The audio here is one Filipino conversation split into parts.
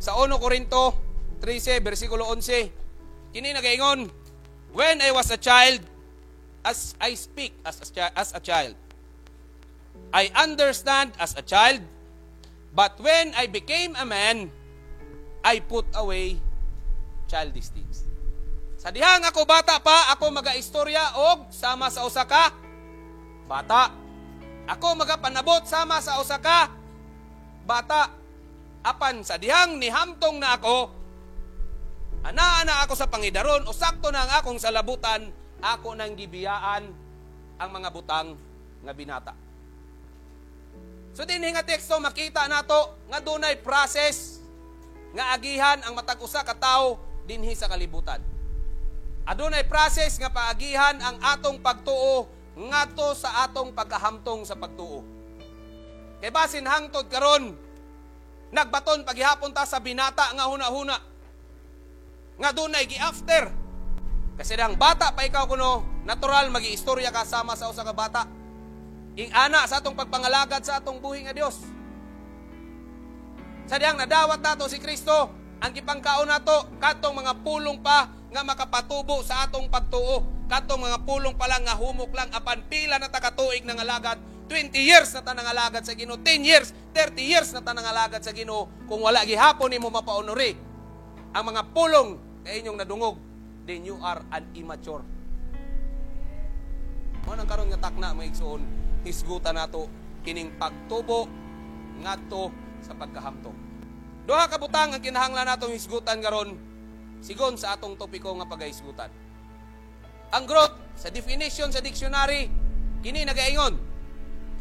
sa 1 Corinto 13 versikulo 11. Kini nagaingon, when I was a child, as I speak as a child, I understand as a child, but when I became a man, I put away childish things. Sa dihang ako bata pa, ako magaistorya og sama sa usa ka bata. Ako magapanabot sama sa usa ka bata. Apan sa dihang nihamtong na ako, ana ako sa pangidaron, o sakto na ang akong salabutan, ako nang gibiyaan ang mga butang nga binata. So dinhi nga teksto makita nato nga dunay process nga agihan ang matag usa ka tawo dinhi sa kalibutan. Adunay process nga paagihan ang atong pagtuo ngadto sa atong pagkahamtong sa pagtuo. Kay basin hangtod karon nagbaton paghihapon ta sa binata nga huna-huna. Nga dunay gi-after. Kasi dang bata pa ikaw kuno, natural magi-istorya ka sama sa usa ka bata. Ing ana sa atong pagpangalagad sa atong buhi nga Dios. Sa diyang nadawat nato si Kristo, ang gipangkaon nato katong mga pulong pa nga makapatubo sa atong pagtuo. Katong mga pulong pa lang nga humok lang apan pila na takatuig na ngalagad. 20 years na ta nangalagad sa Ginoo, 10 years, 30 years na ta nangalagad sa Ginoo. Kung wala gihapon nimo mapaonori ang mga pulong kay inyong nadungog, then you are an immature. Mo nang karon nga takna mga igsoon, hisgutan nato kining pagtubo ngadto sa pagkahamtong. Duha ka butang ang kinahanglan natong hisgutan karon sigon sa atong topiko nga pagahisgutan. Ang growth sa definition sa dictionary kini nagaingon.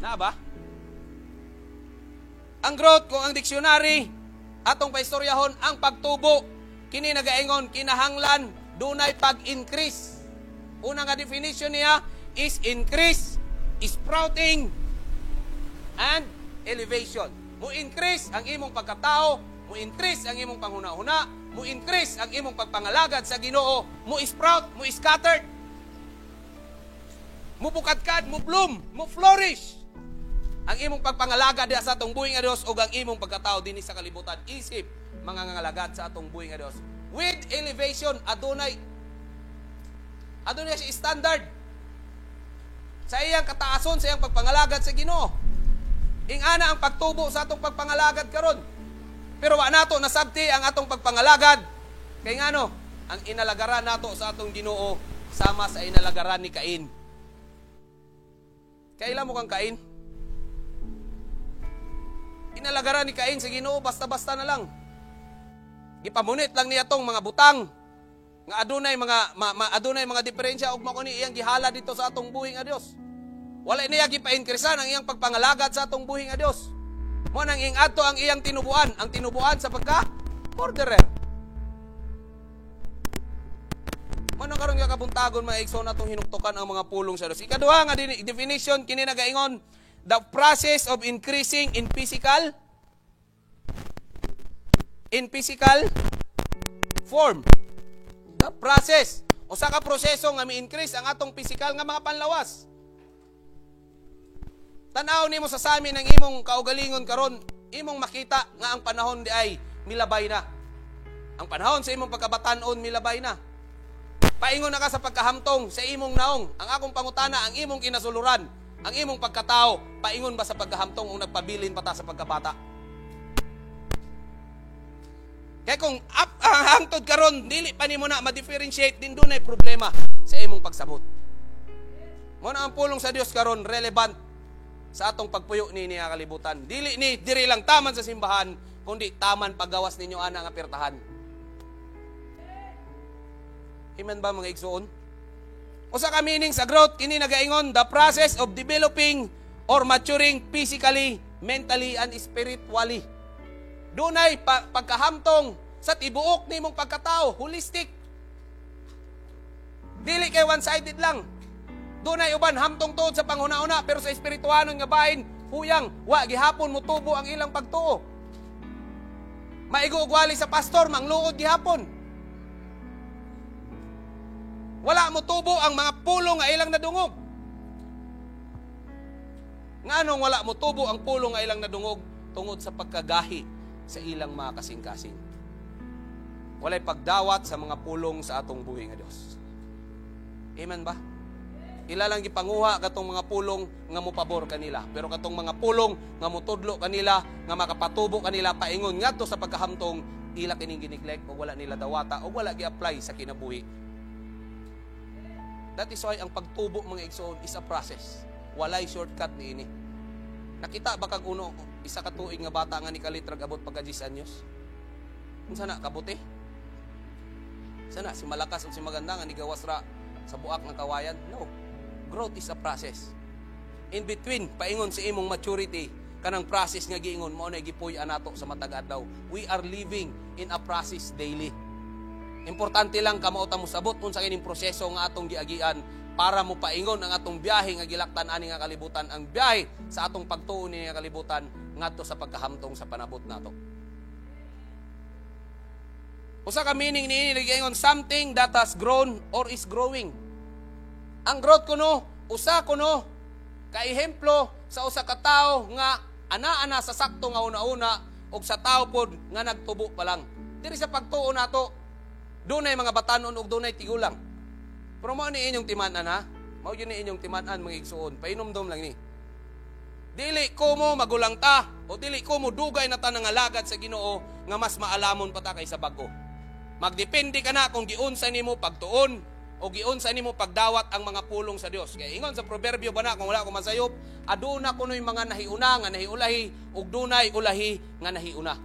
Na ba? Ang growth kung ang dictionary atong paistoryahon ang pagtubo kini nagaingon kinahanglan dunay pag-increase. Una nga definition niya is increase, sprouting, and elevation. Mo-increase ang imong pagkatao, mo-increase ang imong panghuna-huna, mo-increase ang imong pagpangalagad sa Ginoo, mo-sprout, mo-scattered, mo-bukadkad, mo-bloom, mo-flourish. Ang imong pagpangalagad diha sa atong buhi nga Dios ug ang imong pagkatao dinhi sa kalibutan isip mga ngalagad sa atong buhi nga Dios. With elevation, adunay siya standard sa iyang kataason, sa iyang pagpangalagad sa Ginoo. Ing ana ang pagtubo sa atong pagpangalagad karon. Pero wa nato nasabti ang atong pagpangalagad kay ngano ang inalagaran nato sa atong Ginoo sama sa inalagaran ni Cain. Kailan mo kang Cain? Inalagaran ni Cain sa Ginoo basta-basta na lang. Gipamunit lang niya tong mga butang nga adunay mga diferensya ug mao ni iyang gihala dito sa atong buhi nga Dios. Wala niya gipa-increasean ang iyang pagpangalagad sa atong buhi nga Dios. Mo nang ing adto ang iyang tinubuan, ang tinubuan sa pagka-orderer. Mo nang karon nga kabuntagon mga igsoon atong hinuktukan ang mga pulong sa Dios. Ikaduha nga definition kini nagaingon, the process of increasing in physical form. The process o sa ka proseso nga mi-increase ang atong physical nga mga panlawas. Tanaw nimo sa sami ng imong kaugalingon karon, imong makita nga ang panahon di ay milabay na. Ang panahon sa imong pagkabatan-on milabay na. Paingon na ka sa pagkahamtong sa imong naong. Ang akong pangutana, ang imong kinasuluran, ang imong pagkatao, paingon ba sa pagkahamtong o nagpabilin pa ta sa pagkabata? Kaya kung hangtod karon dili pa nimo na ma-differentiate din dunay problema sa imong pagsabot. Mo na ang pulong sa Dios karon relevant sa atong pagpuyo ni niya kalibutan. Dili ni diri lang taman sa simbahan, kundi taman paggawas ninyo ana nga pertahan. Amen ba mga igsoon? Usa ka meaning sa growth kini nagaingon, the process of developing or maturing physically, mentally and spiritually. Dunay pagkahamtong sa tibuok nimong pagkatao, holistic. Dili kay one-sided lang. Dunay uban hamtong tuod sa panghuna-una pero sa espirituhanon nga bahin, huyang wa gihapon mutubo ang ilang pagtuo. Maigo og wali sa pastor, mangluod gihapon. Wala mutubo ang mga pulong nga ilang nadungog. Nganong wala mutubo ang pulong nga ilang nadungog tungod sa pagkagahi sa ilang mga kasing-kasing. walay pagdawat sa mga pulong sa atong buhi nga Dios. Amen ba? Ila lang gipanguha katong mga pulong nga mopabor kanila, pero katong mga pulong nga motudlo kanila, nga makapatubo kanila paingon ngadto sa pagkahamtong, ila kining gineglect o wala nila dawata o wala gi-apply sa kinabuhi. That is why ang pagtubo mga igsoon is a process. Walay shortcut niini. Nakita ba kag uno isa ka tuig nga bata nga ni kalitrag abot pagka 10 anyos? Unsa na kabuti? Sana si malakas o si maganda nga ni gawas ra sa buak ng kawayan? No. Growth is a process. In between, paingon si imong maturity, kanang process nga giingon, mao na gipuy-an nato sa matag adlaw. We are living in a process daily. Importante lang kamao ta mo sabot unsa kining proseso nga atong giagian para mo paingon ang atong biyahe nga gilaktan ani nga kalibutan, ang biyahe sa atong pagtuo ni nga kalibutan ngadto sa pagkahamtong sa panabot nato. Usa ka meaning niini giingon, something that has grown or is growing. Ang growth kuno, usa kuno ka ehemplo sa usa ka tawo nga ana-ana sa sakto nga una-una ug sa tawo pod nga nagtubo pa lang. Diri sa pagtuo nato, dunay mga batanon ug dunay tigulang. Pero mao ni inyong timan-an ha? Mao yun ni inyong timan-an mga igsuon. Painomdom lang ni. Dili ko mo magulang ta o dili ko mo dugay na ta nangalagad sa Ginoo nga mas maalamon pa ta kaysa bag-o. Magdepende ka na kung giunsa nimo pagtuon o giunsa nimo pagdawat ang mga pulong sa Dios. Kaya ingon sa proverbio ba na, kung wala ko masayop, aduna kunoy mga nahiuna nga nahiulahi ug dunay ulahi nga nahiuna.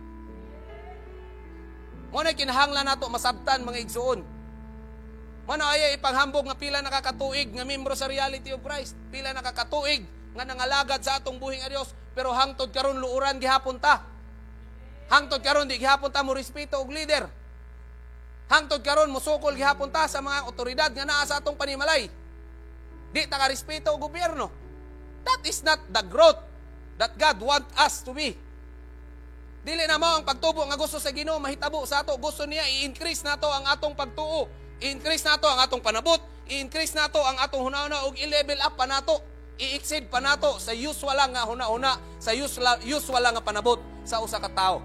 Mo na kinahanglan nato masabtan mga igsuon. Mo na ay ipanghambog nga pila nakakatuig nga membro sa Reality of Christ, pila nakakatuig nga nangalagad sa atong buhing a Dios, pero hangtod karon luuran gihapon ta. Hangtod karon di gihapon ta mo respeto og leader. Hangtod karon musukol gihapon ta sa mga otoridad nga naa sa atong panimalay. Di ta ka respeto og gobyerno. That is not the growth that God want us to be. Dili na mo ang pagtubo nga gusto sa Ginoo mahitabo sa ato. Gusto niya i-increase nato ang atong pagtuo, i-increase nato ang atong panabot, i-increase nato ang atong hunahuna ug i-level up pa nato, i-exceed pa nato sa usual nga hunahuna, sa usual nga panabot sa usa ka tawo.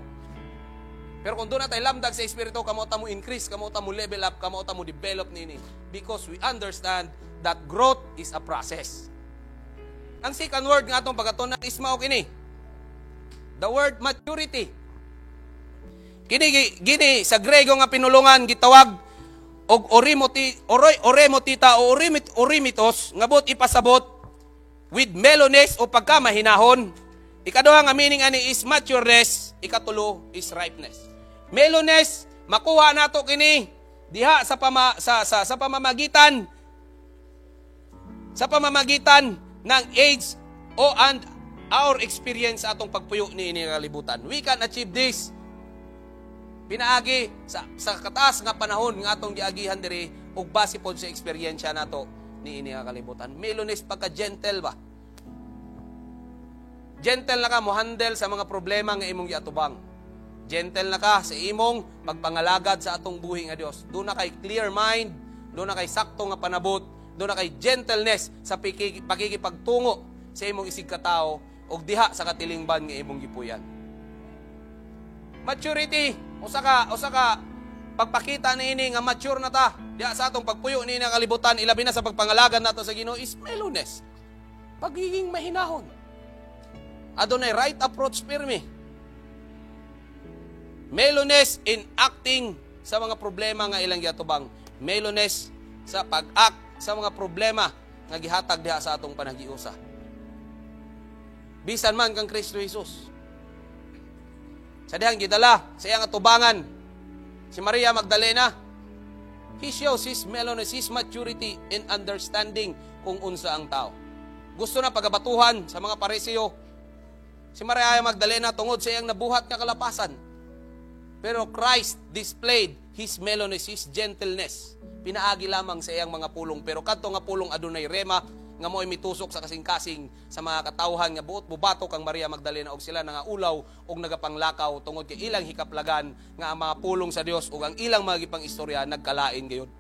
Pero kung doon na tayo lamdag sa Espiritu, kamo ta mo increase, kamo ta mo level up, kamo ta mo develop nini. Because we understand that growth is a process. Ang second word nga atong pagatunan is mao kini. The word maturity. Kini sa Grego nga pinulungan gitawag og oremotita o orimitos nga bot ipasabot with mellowness o pagkamahinahon. Ikaduha nga meaning ani is matureness, ikatulo is ripeness. Mellowness, makuha nato kini diha sa pamamagitan ng age and our experience sa atong pagpuyo ni kalibutan. We can achieve this pinaagi sa kataas nga panahon nga atong giagihan diri ug base pod sa eksperyensya nato ni kalibutan. Mellowness, pagka-gentle ba? Gentle na ka mo handle sa mga problema nga imong giatubang. Gentle na ka sa imong pagpangalagad sa atong buhi nga Dios. Doon na kay clear mind, doon na kay sakto nga panabot, doon na kay gentleness sa pagkikipagtungo sa imong isig katao ug diha sa katilingban nga imong gipuyan. Maturity, usa ka pagpakita niini nga mature na ta diha sa atong pagpuyo niini nga kalibutan, ilabi na sa pagpangalagad nato sa Ginoo is mellowness. Pagiging mahinahon. Adunay right approach pirmi. Mellowness in acting sa mga problema nga ilang giatubang. Mellowness sa pag-act sa mga problema nga gihatag diha sa atong panagiusa. Bisan man kang Kristo Jesus. Sa dihang gidala sa iyang atubangan si Maria Magdalena, he shows his mellowness, his maturity in understanding kung unsa ang tao. Gusto na pagabatuhan sa mga Pariseo si Maria Magdalena tungod sa iyang nabuhat nga kalapasan. Pero Christ displayed his mellowness, his gentleness. Pinaagi lamang sa iyang mga pulong. Pero kadto nga pulong adunay rema nga mo'y mitusok sa kasing-kasing sa mga katawhan nga buot bubatok kang Maria Magdalena og sila nga ulaw og nagapanglakaw tungod kay ilang hikaplagan nga ang mga pulong sa Dios ug ang ilang mga gipang istorya nagkalain gayon.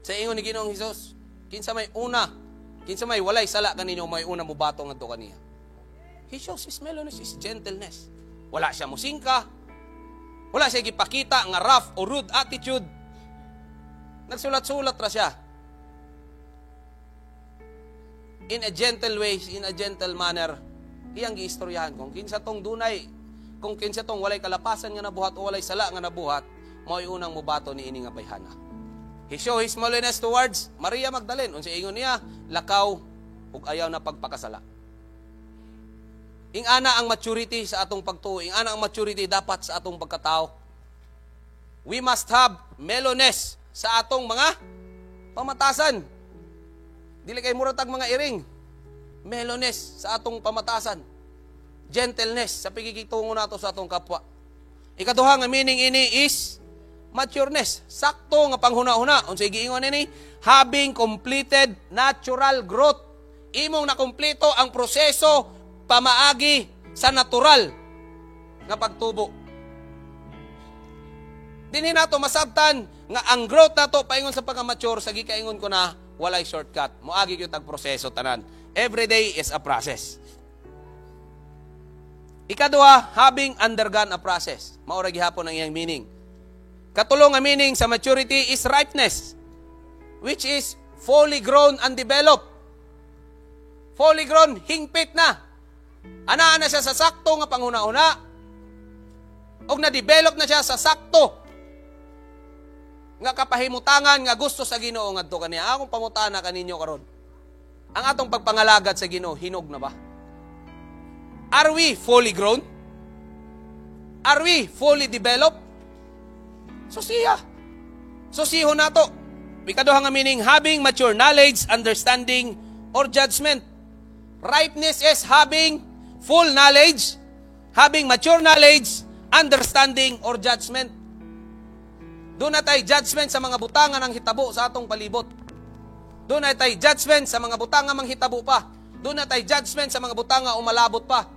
Sa ingon ni Ginoong Hesus, kinsa may walay sala kaninyo may una mubato ngadto kaniya. He shows his mellowness, his gentleness. Wala siya musingka. Wala siya gipakita nga rough o rude attitude. Nagsulat-sulat ra siya. In a gentle way, in a gentle manner, iyang giistoryahan kung kinsa tong dunay, kung kinsa tong walay kalapasan nga nabuhat o walay sala nga nabuhat, mao'y unang mubato ni ini nga bayhana. He show his holiness towards Maria Magdalene. Unsa ingon niya, lakaw ug ayaw na pagpakasala. Ingana ang maturity sa atong pagtuo. Ingana ang maturity dapat sa atong pagkatao. We must have mellowness sa atong mga pamatasan. Dili kay muratag mga iring. Mellowness sa atong pamatasan. Gentleness sa pagkikitungo nato sa atong kapwa. Ikaduha nga meaning ini is matureness. Sakto nga panghuna-huna. Unsa giingon ini? Having completed natural growth. Imong nakumpleto ang proseso pamaagi sa natural nga pagtubo. Dinhi nato masabtan nga ang growth nato paingon sa pagka-mature sa gikaingon ko na walay shortcut. Moagi gyud tag proseso tanan. Every day is a process. Ikaduha, having undergone a process. Mao ra gihapon ang iyang meaning. Katulong nga meaning sa maturity is ripeness, which is fully grown and developed. Fully grown, hingpit na. Anaan na siya sa sakto nga panghuna-una o na-develop na siya sa sakto nga kapahimutangan nga gusto sa Ginoo ngadto kaniya. Akong pangutana kaninyo karon. Ang atong pagpangalagad sa Ginoo hinog na ba? Are we fully grown? Are we fully developed? Susiho nato. Ikaduha nga meaning having mature knowledge, understanding, or judgment. Ripeness is having full knowledge, having mature knowledge, understanding, or judgment. Doon na tayo judgment sa mga butangan ng hitabo sa atong palibot. Doon na tayo judgment sa mga butangan mang hitabo pa. Doon na tayo judgment sa mga butangan umalabot pa.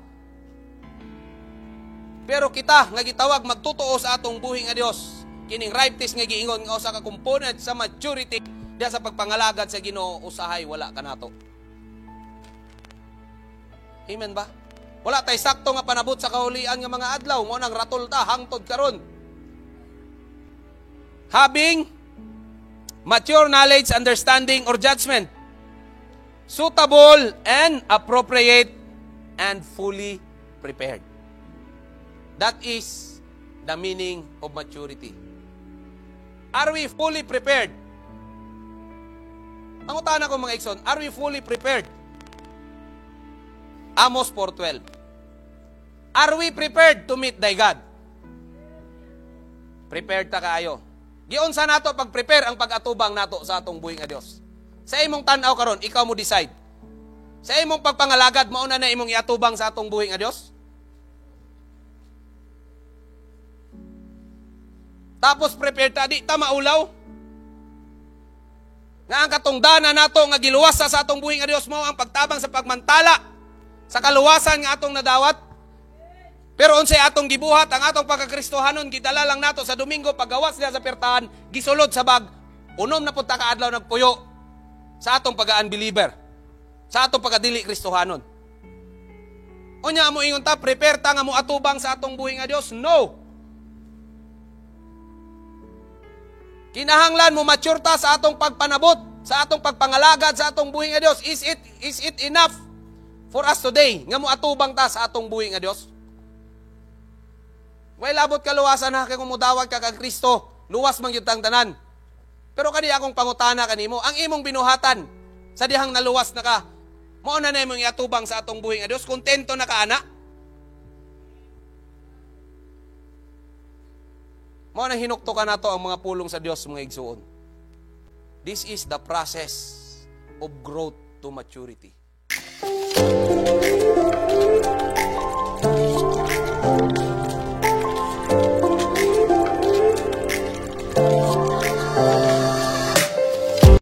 Pero kita nga gitawag magtutuo sa atong buhi nga Dios. Kining ripeness nga giingon nga usa ka component sa maturity diya sa pagpangalagad sa Ginoo, usahay wala ka nato. Amen ba? Wala tay sakto nga panabot sa kahulian nga mga adlaw, mo nang ratol ta hangtod karon. Having mature knowledge, understanding, or judgment. Suitable and appropriate and fully prepared. That is the meaning of maturity. Are we fully prepared? Ang utana ko mga ikson, are we fully prepared? Amos 4:12. Are we prepared to meet thy God? Prepared ta kaayo. Giunsa nato pag-prepare ang pag-atubang nato sa atong buhi nga Dios. Sa imong tan-aw karon, ikaw mo decide. Sa imong pagpangalagad, mauna na imong iatubang sa atong buhi nga Dios. Tapos prepared ta, di ta maulaw. Nga ang katungdanan nato nga giluwas sa atong buhi nga Dios mo ang pagtabang sa pagmantala sa kaluwasan nga atong nadawat. Pero unsay atong gibuhat, ang atong pagkakristohanon, gidala lang nato sa Domingo, paggawas niya sa pertahan, gisulod sa bag, unom na punta ka adlaw nagpuyo sa atong pag-unbeliever, sa atong pagkadili kristohanon. Unya mo ingon ta, prepare ta nga mo atubang sa atong buhi nga Dios? No. Kinahanglan mo mature ta sa atong pagpanabot, sa atong pagpangalagad sa atong buhi nga Dios. Is it enough for us today nga mo atubang ta sa atong buhi nga Dios? Way labot kaluwasan na kay kung mudawat ka kag Kristo, luwas man gyud tang tanan. Pero kani akong pangutana kanimo, ang imong binuhatan sa dihang naluwas na ka, mao na imong iatubang sa atong buhi nga Dios, kontento na ka ana? Mao nang hinukto ka nato ang mga pulong sa Dios mga igsuon. This is the process of growth to maturity.